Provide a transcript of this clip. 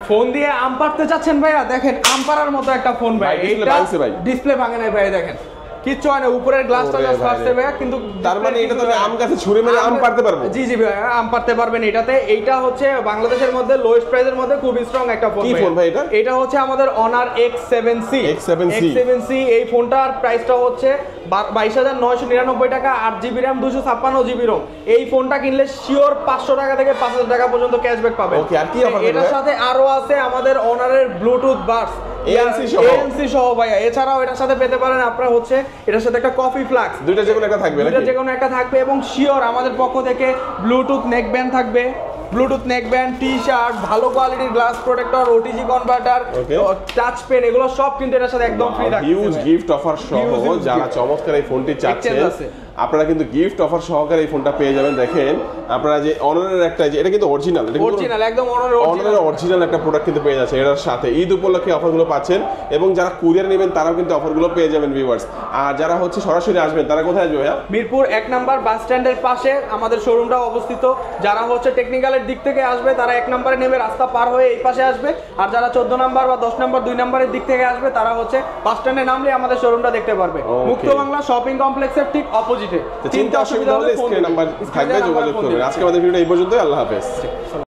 Phone দিয়ে আম পাড়তে চাচ্ছেন ভাইয়া, দেখেন আম পাড়ার মতো একটা ফোন ভাই। এটা ডিসপ্লে ভাঙে নাই ভাই, দেখেন কিচ্ছু হয় না, উপরের গ্লাসটা জাস্ট ফাটছে ভাইয়া, কিন্তু তার মানে এটা তো আম গাছে ছুঁড়ে মেরে আম পাড়তে পারবো। জি জি ভাইয়া, আম পাড়তে পারবেন এটাতে। এইটা হচ্ছে বাংলাদেশের মধ্যে লোয়েস্ট প্রাইসের মধ্যে খুব স্ট্রং একটা ফোন। কি ফোন ভাই এটা? এটা হচ্ছে আমাদের Honor X7C। X7C এই ফোনটার প্রাইসটা হচ্ছে 22,999 টাকা, 8GB RAM 256GB ROM। এই ফোনটা কিনলে শিওর 500 টাকা থেকে 5,000 টাকা পর্যন্ত ক্যাশব্যাক পাবেন। ওকে, আর কি অফার? এটার সাথে আরো আছে আমাদের Honor-এর ব্লুটুথ বাডস ANC সহ ভাইয়া। এছাড়াও এটার সাথে পেতে পারেন আপনারা হচ্ছে এটার সাথে একটা কফি ফ্লাক্স, দুইটা যে কোনো একটা থাকবে নাকি? দুইটা যে কোনো একটা থাকবে, এবং শিওর আমাদের পক্ষ থেকে ব্লুটুথ নেকব্যান্ড থাকবে, ব্লুটুথ নেকব্যান্ড, টি-শার্ট, ভালো কোয়ালিটির glass protector, OTG converter, touch pen, এগুলো সব কিন্তু এটার সাথে একদম ফ্রি থাকবে। হিউজ গিফট অফার সহ যারা চমৎকার এই ফোনটি চাচ্ছেন আপনারা কিন্তু গিফট অফার সহকারে এই ফোনটা পেয়ে যাবেন। দেখেন আপনারা যে Honor-এর একটা, যে এটা কিন্তু অরিজিনাল, এটা অরিজিনাল একদম Honor-এর অরিজিনাল একটা প্রোডাক্ট কিন্তু পেয়ে যাচ্ছে এটার সাথে। ঈদ উপলক্ষে অফারগুলো পাচ্ছেন, এবং যারা কুরিয়ার নেবেন তারাও কিন্তু অফারগুলো পেয়ে যাবেন ভিউয়ার্স। আর যারা হচ্ছে সরাসরি আসবেন তারা কোথায় আসবে ভাইয়া? মিরপুর 1 নাম্বার বাস স্ট্যান্ডের পাশে আমাদের শোরুমটা অবস্থিত। যারা হচ্ছে টেকনিক্যালের দিক থেকে আসবে তারা 1 নম্বরে নেমে রাস্তা পার হয়ে এই পাশে আসবে, আর যারা 14 নাম্বার বা 10 নাম্বার 2 নাম্বারের দিক থেকে আসবে তারা হচ্ছে বাস স্ট্যান্ডে নামলে আমাদের শোরুমটা দেখতে পারবে। মুক্ত বাংলা শপিং কমপ্লেক্সের ঠিক অপোজিটে। চিন্তা অসুবিধা হলে স্ক্রিন নাম্বার থাকবে, যোগাযোগ করবেন। আজকে আমাদের ভিডিওটা এই পর্যন্তই। আল্লাহ হাফেজ।